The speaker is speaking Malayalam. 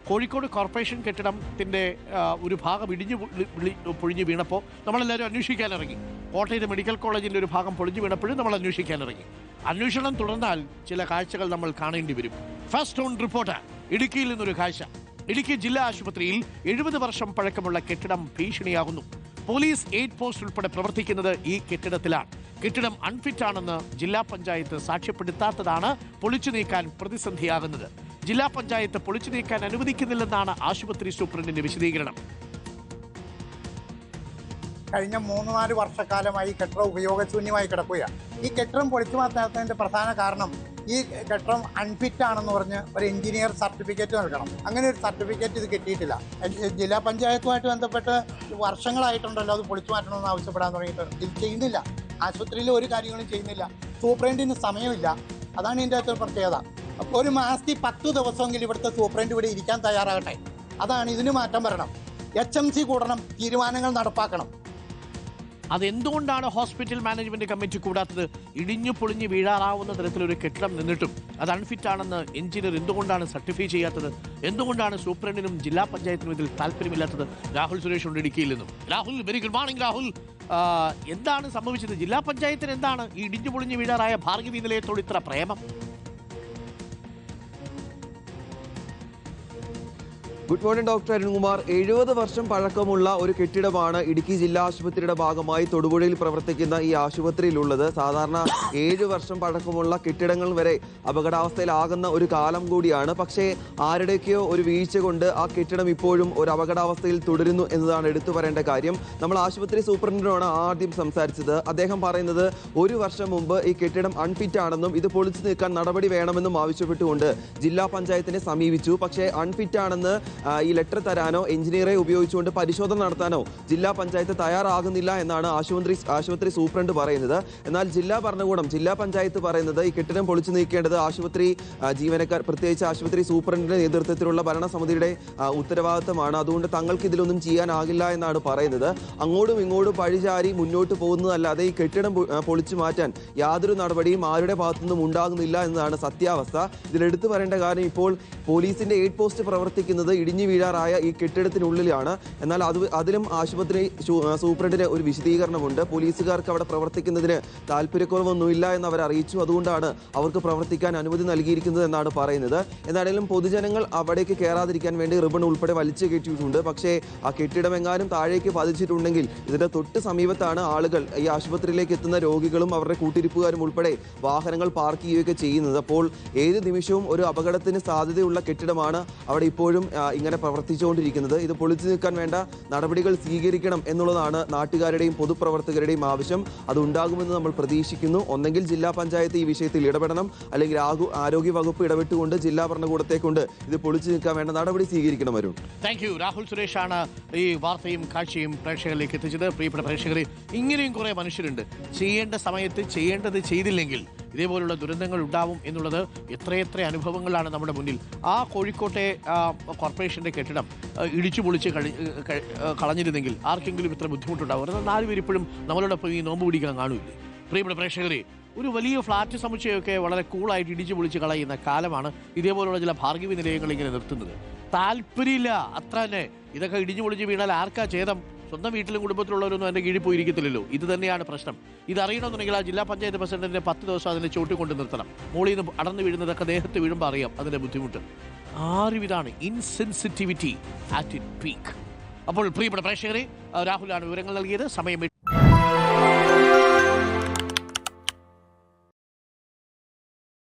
കോഴിക്കോട് കോർപ്പറേഷൻ കെട്ടിടത്തിൻ്റെ ഒരു ഭാഗം പൊളിഞ്ഞു വീണപ്പോൾ നമ്മളെല്ലാവരും അന്വേഷിക്കാനിറങ്ങി. കോട്ടയത്ത് മെഡിക്കൽ കോളേജിൻ്റെ ഒരു ഭാഗം പൊളിഞ്ഞു വീണപ്പോഴും നമ്മൾ അന്വേഷിക്കാനിറങ്ങി. അന്വേഷണം തുടർന്നാൽ ചില കാഴ്ചകൾ നമ്മൾ കാണേണ്ടി വരും. ഫസ്റ്റ് ഓൺ റിപ്പോർട്ട് ഇടുക്കിയിൽ നിന്നൊരു കാഴ്ച. ഇടുക്കി ജില്ലാ ആശുപത്രിയിൽ 70 വർഷം പഴക്കമുള്ള കെട്ടിടം ഭീഷണിയാകുന്നു. പോലീസ് എയ്ഡ് പോസ്റ്റ് ഉൾപ്പെടെ പ്രവർത്തിക്കുന്നത് ഈ കെട്ടിടത്തിലാണ്. കെട്ടിടം അൺഫിറ്റ് ആണെന്ന് ജില്ലാ പഞ്ചായത്ത് സാക്ഷ്യപ്പെടുത്താത്തതാണ് പൊളിച്ചു നീക്കാൻ പ്രതിസന്ധിയാകുന്നത്. ജില്ലാ പഞ്ചായത്ത് പൊളിച്ചു നീക്കാൻ അനുവദിക്കുന്നില്ലെന്നാണ് ആശുപത്രി സൂപ്രണ്ടിന്റെ വിശദീകരണം. കഴിഞ്ഞ 3-4 വർഷക്കാലമായി കെട്ടിടം ഉപയോഗശൂന്യമായി കിടക്കുകയാണ്. ഈ കെട്ടിടം പൊളിച്ചു മാറ്റാത്തതിന്റെ പ്രധാന കാരണം ഈ കെട്ടിടം അൺഫിറ്റ് ആണെന്ന് പറഞ്ഞ് ഒരു എഞ്ചിനീയർ സർട്ടിഫിക്കറ്റ് നൽകണം. അങ്ങനെ ഒരു സർട്ടിഫിക്കറ്റ് ഇത് കിട്ടിയിട്ടില്ല. ജില്ലാ പഞ്ചായത്തുമായിട്ട് ബന്ധപ്പെട്ട് വർഷങ്ങളായിട്ടുണ്ടല്ലോ അത് പൊളിച്ചു മാറ്റണമെന്ന് ആവശ്യപ്പെടാൻ തുടങ്ങിയിട്ട് ഇത് ചെയ്യുന്നില്ല. ആശുപത്രിയിൽ ഒരു കാര്യങ്ങളും ചെയ്യുന്നില്ല. സൂപ്രണ്ടിന് സമയമില്ല. അതാണ് ഇതിൻ്റെ അകത്തൊരു പ്രത്യേകത. അപ്പോൾ ഒരു മാസത്തിൽ 10 ദിവസമെങ്കിലും ഇവിടുത്തെ സൂപ്രണ്ട് ഇവിടെ ഇരിക്കാൻ തയ്യാറാകട്ടെ. അതാണ് ഇതിന് മാറ്റം വരണം. HMC കൂടണം, തീരുമാനങ്ങൾ നടപ്പാക്കണം. അതെന്തുകൊണ്ടാണ് ഹോസ്പിറ്റൽ മാനേജ്മെന്റ് കമ്മിറ്റി കൂടാത്തത്? ഇടിഞ്ഞു പൊളിഞ്ഞു വീഴാറാവുന്ന തരത്തിലൊരു കെട്ടിടം നിന്നിട്ടും അത് അൺഫിറ്റ് ആണെന്ന് എഞ്ചിനീയർ എന്തുകൊണ്ടാണ് സർട്ടിഫൈ ചെയ്യാത്തത്? എന്തുകൊണ്ടാണ് സൂപ്രണ്ടിനും ജില്ലാ പഞ്ചായത്തിനും ഇതിൽ താല്പര്യമില്ലാത്തത്? രാഹുൽ സുരേഷ് ഉണ്ട് ഇടുക്കിയിൽ നിന്നും. Rahul, very good morning Rahul. എന്താണ് സംഭവിച്ചത്? ജില്ലാ പഞ്ചായത്തിന് എന്താണ് ഈ ഇടിഞ്ഞു പൊളിഞ്ഞു വീഴാറായ ഭാർഗവി നിലയത്തോട് ഇത്ര പ്രേമം? Good morning doctor Arunkumar. 70 വർഷം പഴക്കമുള്ള ഒരു കെട്ടിടമാണ് ഇടുക്കി ജില്ലാ ആശുപത്രിയുടെ ഭാഗമായി തൊടുപുഴയിൽ പ്രവർത്തിക്കുന്ന ഈ ആശുപത്രിയിലുള്ളത്. സാധാരണ 7 വർഷം പഴക്കമുള്ള കെട്ടിടങ്ങൾ വരെ അപകടാവസ്ഥയിലാകുന്ന ഒരു കാലം കൂടിയാണ്. പക്ഷേ ആരുടെയൊക്കെയോ ഒരു വീഴ്ച കൊണ്ട് ആ കെട്ടിടം ഇപ്പോഴും ഒരു അപകടാവസ്ഥയിൽ തുടരുന്നു എന്നതാണ് എടുത്തു പറയേണ്ട കാര്യം. നമ്മൾ ആശുപത്രി സൂപ്രണ്ടിനോടാണ് ആദ്യം സംസാരിച്ചത്. അദ്ദേഹം പറയുന്നത് 1 വർഷം മുമ്പ് ഈ കെട്ടിടം അൺഫിറ്റ് ആണെന്നും ഇത് പൊളിച്ചു നീക്കാൻ നടപടി വേണമെന്നും ആവശ്യപ്പെട്ടുകൊണ്ട് ജില്ലാ പഞ്ചായത്തിനെ സമീപിച്ചു. പക്ഷേ അൺഫിറ്റ് ആണെന്ന് ഈ ലെറ്റർ തരാനോ എഞ്ചിനീയറെ ഉപയോഗിച്ചുകൊണ്ട് പരിശോധന നടത്താനോ ജില്ലാ പഞ്ചായത്ത് തയ്യാറാകുന്നില്ല എന്നാണ് ആശുപത്രി സൂപ്രണ്ട് പറയുന്നത്. എന്നാൽ ജില്ലാ ഭരണകൂടം, ജില്ലാ പഞ്ചായത്ത് പറയുന്നത് ഈ കെട്ടിടം പൊളിച്ചു നീക്കേണ്ടത് ആശുപത്രി ജീവനക്കാർ, പ്രത്യേകിച്ച് ആശുപത്രി സൂപ്രണ്ടിന്റെ നേതൃത്വത്തിലുള്ള ഭരണസമിതിയുടെ ഉത്തരവാദിത്തമാണ്. അതുകൊണ്ട് തങ്ങൾക്ക് ഇതിലൊന്നും ചെയ്യാനാകില്ല എന്നാണ് പറയുന്നത്. അങ്ങോട്ടും ഇങ്ങോട്ടും പഴിചാരി മുന്നോട്ട് പോകുന്നതല്ലാതെ ഈ കെട്ടിടം പൊളിച്ചു മാറ്റാൻ യാതൊരു നടപടിയും ആരുടെ ഭാഗത്തുനിന്നും ഉണ്ടാകുന്നില്ല എന്നതാണ് സത്യാവസ്ഥ. ഇതിലെടുത്തു പറയേണ്ട കാര്യം, ഇപ്പോൾ പോലീസിന്റെ എയ്ഡ് പോസ്റ്റ് പ്രവർത്തിക്കുന്നത് ഇടിഞ്ഞു വീഴാറായ ഈ കെട്ടിടത്തിനുള്ളിലാണ്. എന്നാൽ അതിലും ആശുപത്രി സൂപ്രണ്ടിന് ഒരു വിശദീകരണമുണ്ട്. പോലീസുകാർക്ക് അവിടെ പ്രവർത്തിക്കുന്നതിന് താല്പര്യക്കുറവൊന്നുമില്ല എന്ന് അവർ അറിയിച്ചു. അതുകൊണ്ടാണ് അവർക്ക് പ്രവർത്തിക്കാൻ അനുമതി നൽകിയിരിക്കുന്നത് എന്നാണ് പറയുന്നത്. എന്നാണെങ്കിലും പൊതുജനങ്ങൾ അവിടേക്ക് കയറാതിരിക്കാൻ വേണ്ടി റിബൺ ഉൾപ്പെടെ വലിച്ചു കയറ്റിയിട്ടുണ്ട്. പക്ഷേ ആ കെട്ടിടം എങ്ങാനും താഴേക്ക് പതിച്ചിട്ടുണ്ടെങ്കിൽ ഇതിന്റെ തൊട്ട് സമീപത്താണ് ആളുകൾ, ഈ ആശുപത്രിയിലേക്ക് എത്തുന്ന രോഗികളും അവരുടെ കൂട്ടിരിപ്പുകാരും ഉൾപ്പെടെ വാഹനങ്ങൾ പാർക്ക് ചെയ്യുകയൊക്കെ ചെയ്യുന്നത്. അപ്പോൾ ഏത് നിമിഷവും ഒരു അപകടത്തിന് സാധ്യതയുള്ള കെട്ടിടമാണ് അവിടെ ഇപ്പോഴും ഇങ്ങനെ പ്രവർത്തിച്ചുകൊണ്ടിരിക്കുന്നത്. ഇത് പൊളിച്ചു നീക്കാൻ വേണ്ട നടപടികൾ സ്വീകരിക്കണം എന്നുള്ളതാണ് നാട്ടുകാരുടെയും പൊതുപ്രവർത്തകരുടെയും ആവശ്യം. അതുണ്ടാകുമെന്ന് നമ്മൾ പ്രതീക്ഷിക്കുന്നു. ഒന്നെങ്കിൽ ജില്ലാ പഞ്ചായത്ത് ഈ വിഷയത്തിൽ ഇടപെടണം, അല്ലെങ്കിൽ ആരോഗ്യ വകുപ്പ് ഇടപെട്ടുകൊണ്ട് ജില്ലാ ഭരണകൂടത്തെ കൊണ്ട് ഇത് പൊളിച്ചു നീക്കാൻ വേണ്ട നടപടി സ്വീകരിക്കണം. വരും. Thank you. രാഹുൽ സുരേഷാണ് ഈ വാർത്തയും കാഴ്ചയും പ്രേക്ഷകരിലേക്ക് എത്തിച്ചത്. പ്രിയപ്പെട്ട പ്രേക്ഷകരെ, ഇങ്ങനെയും കുറെ മനുഷ്യരുണ്ട്. ചെയ്യേണ്ട സമയത്ത് ചെയ്യേണ്ടത് ചെയ്തില്ലെങ്കിൽ ഇതേപോലുള്ള ദുരന്തങ്ങൾ ഉണ്ടാവും എന്നുള്ളത് എത്രയെത്ര അനുഭവങ്ങളാണ് നമ്മുടെ മുന്നിൽ. ആ കോഴിക്കോട്ടെ കോർപ്പറേഷൻ്റെ കെട്ടിടം ഇടിച്ചു പൊളിച്ച് കളഞ്ഞിരുന്നെങ്കിൽ ആർക്കെങ്കിലും ഇത്ര ബുദ്ധിമുട്ടുണ്ടാവും. 4 പേര് ഇപ്പോഴും നമ്മളോടൊപ്പം ഈ നോമ്പ് പിടിക്കാൻ കാണൂല്ലേ? പ്രിയപ്പെട്ട പ്രേക്ഷകരെ, ഒരു വലിയ ഫ്ലാറ്റ് സമുച്ചയമൊക്കെ വളരെ കൂളായിട്ട് ഇടിച്ചു പൊളിച്ച് കളയുന്ന കാലമാണ് ഇതേപോലുള്ള ചില ഭാർഗവി നിലയങ്ങൾ ഇങ്ങനെ നിർത്തുന്നത്. താല്പര്യമില്ല, അത്ര തന്നെ. ഇതൊക്കെ ഇടിഞ്ഞു പൊളിച്ച് വീണാൽ ആർക്കാ ഛേദം? സ്വന്തം വീട്ടിലും കുടുംബത്തിലുള്ളവരൊന്നും എൻ്റെ കീഴിൽ പോയിരിക്കത്തില്ലല്ലോ. ഇത് തന്നെയാണ് പ്രശ്നം. ഇതറിയണമെന്നുണ്ടെങ്കിൽ ആ ജില്ലാ പഞ്ചായത്ത് പ്രസിഡന്റിനെ 10 ദിവസം അതിനെ ചോട്ടിക്കൊണ്ട് നിർത്തണം. മോളിൽ നിന്ന് അടർന്നു വീഴുന്നതൊക്കെ ദേഹത്ത് വീഴുമ്പോൾ അറിയാം അതിൻ്റെ ബുദ്ധിമുട്ട്. ഇതാണ് ഇൻസെൻസിറ്റിവിറ്റി അറ്റ് ഇറ്റ് പീക്ക്. അപ്പോൾ പ്രിയപ്പെട്ട പ്രേക്ഷകരെ, രാഹുലാണ് വിവരങ്ങൾ നൽകിയത്. സമയം